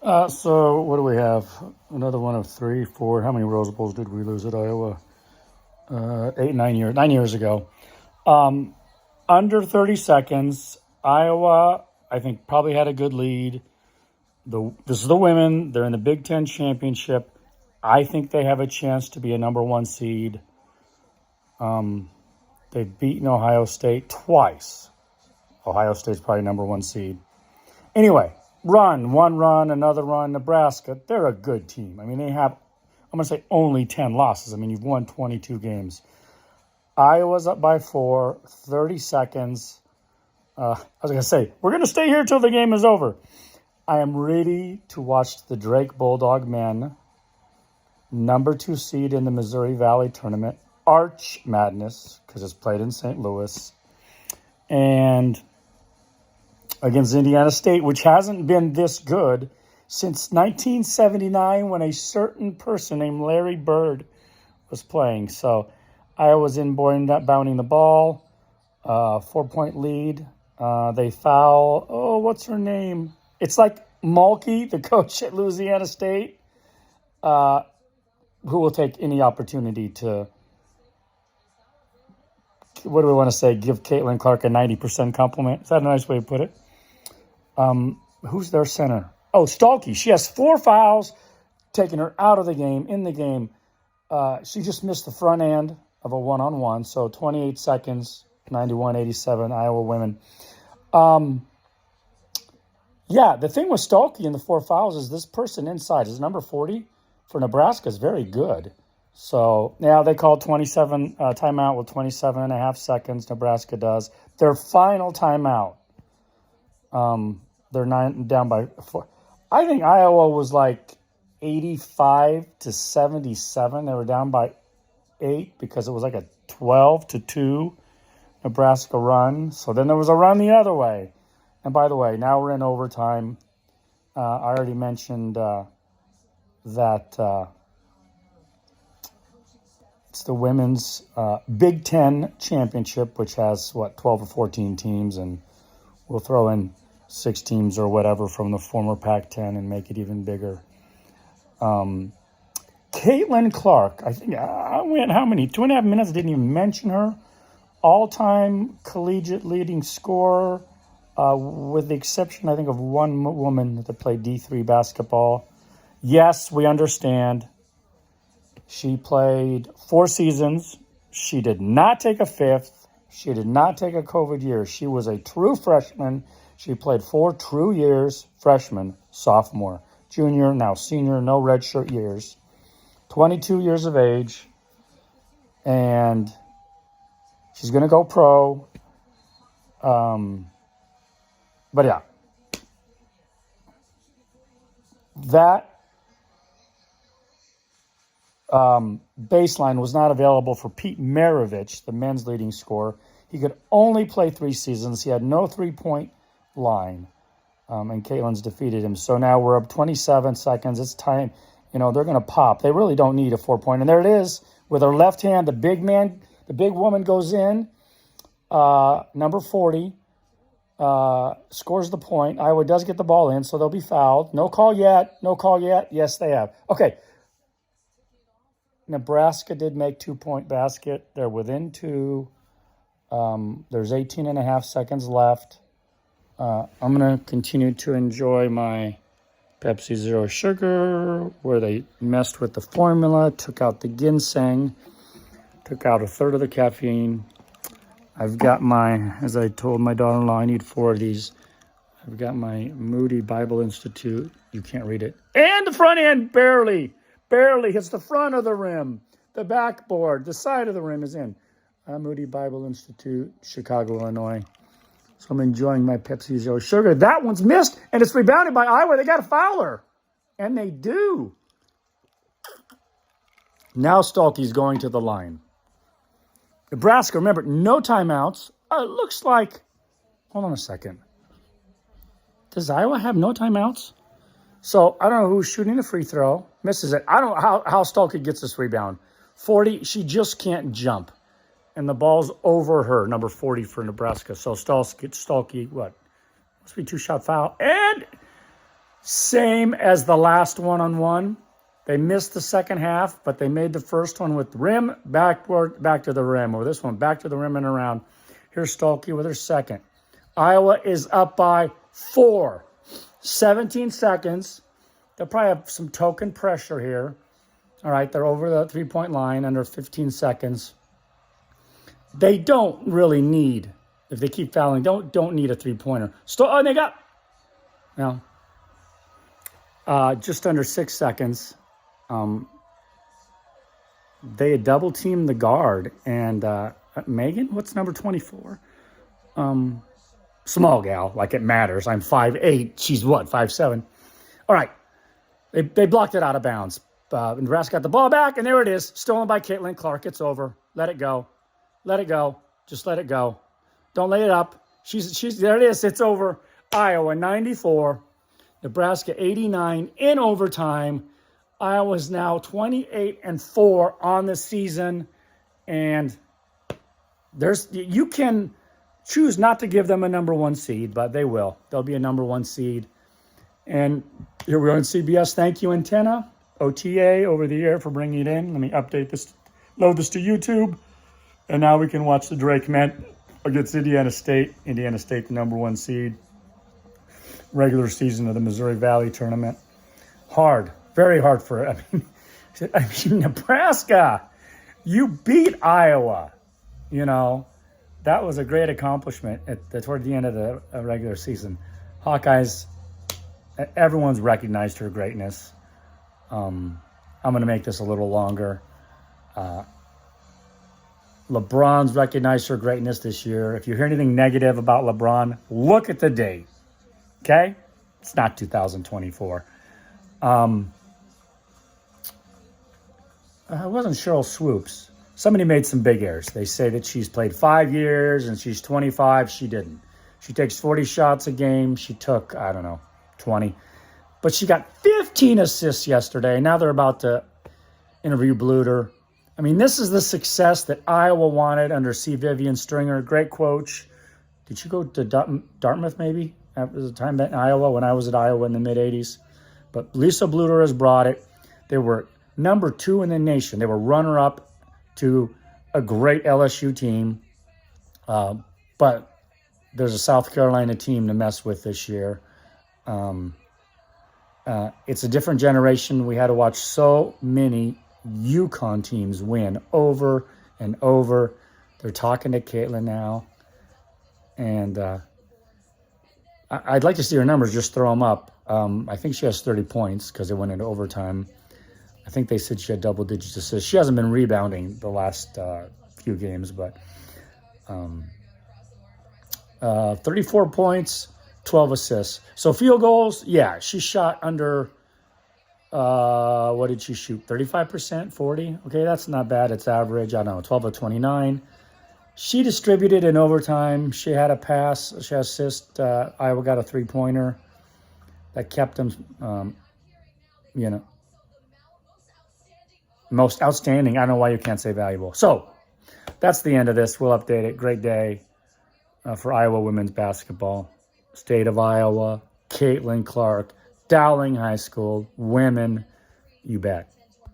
So what do we have? Another one of three, four. How many Rose Bowls did we lose at Iowa? 9 years ago. Under 30 seconds. Iowa, I think, probably had a good lead. This is the women. They're in the Big Ten championship. I think they have a chance to be a number one seed. They've beaten Ohio State twice. Ohio State's probably number one seed. Anyway, one run, another run. Nebraska, they're a good team. I mean, they have, I'm going to say only 10 losses. I mean, you've won 22 games. Iowa's up by 4, 30 seconds. I was going to say, we're going to stay here till the game is over. I am ready to watch the Drake Bulldog men, number 2 seed in the Missouri Valley Tournament, Arch Madness, because it's played in St. Louis, and against Indiana State, which hasn't been this good since 1979 when a certain person named Larry Bird was playing. So Iowa's inbounding the ball, 4-point lead. They foul, what's her name? It's like Mulkey, the coach at Louisiana State, who will take any opportunity to, what do we want to say, give Caitlin Clark a 90% compliment? Is that a nice way to put it? Who's their center? Oh, Stolke. She has 4 fouls, taking her out of the game, in the game. She just missed the front end of a one-on-one. So 28 seconds, 91-87, Iowa women. Yeah, the thing with Stolke and the 4 fouls is this person inside is number 40 for Nebraska is very good. So now they called 27 timeout with 27 and a half seconds. Nebraska does. Their final timeout. They're down by 4. I think Iowa was like 85-77. They were down by 8 because it was like a 12-2 Nebraska run. So then there was a run the other way. And by the way, now we're in overtime. I already mentioned that it's the women's Big Ten championship, which has, 12 or 14 teams, and we'll throw in 6 teams or whatever from the former Pac-10 and make it even bigger. Caitlin Clark, I think I went how many? 2.5 minutes, didn't even mention her. All-time collegiate leading scorer, with the exception, I think, of one woman that played D3 basketball. Yes, we understand. She played 4 seasons. She did not take a 5th. She did not take a COVID year. She was a true freshman. She played 4 true years, freshman, sophomore, junior, now senior, no redshirt years. 22 years of age. And she's going to go pro. But yeah. That baseline was not available for Pete Maravich, the men's leading scorer. He could only play 3 seasons. He had no 3-point line, and Caitlin's defeated him. So now we're up 27 seconds. It's time. They're going to pop. They really don't need a 4-point. And there it is. With her left hand, the big woman goes in. Number 40 scores the point. Iowa does get the ball in, so they'll be fouled. No call yet. Yes, they have. Okay. Nebraska did make 2-point basket. They're within 2. There's 18 and a half seconds left. I'm going to continue to enjoy my Pepsi Zero Sugar, where they messed with the formula, took out the ginseng, took out a third of the caffeine. I've got as I told my daughter-in-law, I need 4 of these. I've got my Moody Bible Institute. You can't read it. And the front end barely hits the front of the rim. The backboard, the side of the rim is in. Moody Bible Institute, Chicago, Illinois. So I'm enjoying my Pepsi Zero Sugar. That one's missed, and it's rebounded by Iowa. They got to foul her. And they do. Now Stolke's going to the line. Nebraska, remember, no timeouts. It looks like, hold on a second. Does Iowa have no timeouts? So I don't know who's shooting the free throw. Misses it. I don't know how Stolke gets this rebound. 40, she just can't jump. And the ball's over her, number 40 for Nebraska. So Stolke, what? Must be 2-shot foul. And Same as the last one-on-one. They missed the second half, but they made the first one with the rim, back to the rim, or this one back to the rim and around. Here's Stolke with her second. Iowa is up by 4. 17 seconds. They'll probably have some token pressure here. All right, they're over the three-point line under 15 seconds. They don't really need, if they keep fouling, don't need a three-pointer. Oh, they got, well, just under 6 seconds. They had double-teamed the guard. And Megan, what's number 24? Small gal, like it matters. I'm 5'8". She's what, 5'7"? All right. They blocked it out of bounds. Nebraska got the ball back, and there it is. Stolen by Caitlin Clark. It's over. Let it go. Let it go. Just let it go. Don't lay it up. She's there it is. It's over. Iowa 94. Nebraska 89 in overtime. Iowa's now 28-4 on the season. And you can choose not to give them a number 1 seed, but they will. They'll be a number 1 seed. And here we are on CBS. Thank you, Antenna, OTA, over the air for bringing it in. Let me update this, load this to YouTube. And now we can watch the Drake Met against Indiana State. Indiana State, the number 1 seed. Regular season of the Missouri Valley Tournament. Hard, very hard for it. I mean, Nebraska, you beat Iowa. You know, that was a great accomplishment toward the end of the regular season. Hawkeyes, everyone's recognized her greatness. I'm going to make this a little longer. LeBron's recognized her greatness this year. If you hear anything negative about LeBron, look at the date. Okay? It's not 2024. It wasn't Cheryl Swoops. Somebody made some big errors. They say that she's played 5 years and she's 25. She didn't. She takes 40 shots a game. She took, 20. But she got 15 assists yesterday. Now they're about to interview Bluter. I mean, this is the success that Iowa wanted under C. Vivian Stringer. Great coach. Did she go to Dartmouth maybe? At the time in Iowa, when I was at Iowa in the mid-'80s. But Lisa Bluter has brought it. They were number 2 in the nation. They were runner-up to a great LSU team. But there's a South Carolina team to mess with this year. It's a different generation. We had to watch so many UConn teams win over and over. They're talking to Caitlin now. And I'd like to see her numbers, just throw them up. I think she has 30 points because they went into overtime. I think they said she had double digits assists. She hasn't been rebounding the last few games, but 34 points, 12 assists. So field goals, yeah, she shot under, what did she shoot? 35%, 40? Okay, that's not bad. It's average. I don't know, 12 of 29. She distributed in overtime. She had a pass. She had assist. Iowa got a three-pointer that kept them, most outstanding. I don't know why you can't say valuable. So that's the end of this. We'll update it. Great day for Iowa women's basketball. State of Iowa, Caitlin Clark, Dowling High School, women, you bet.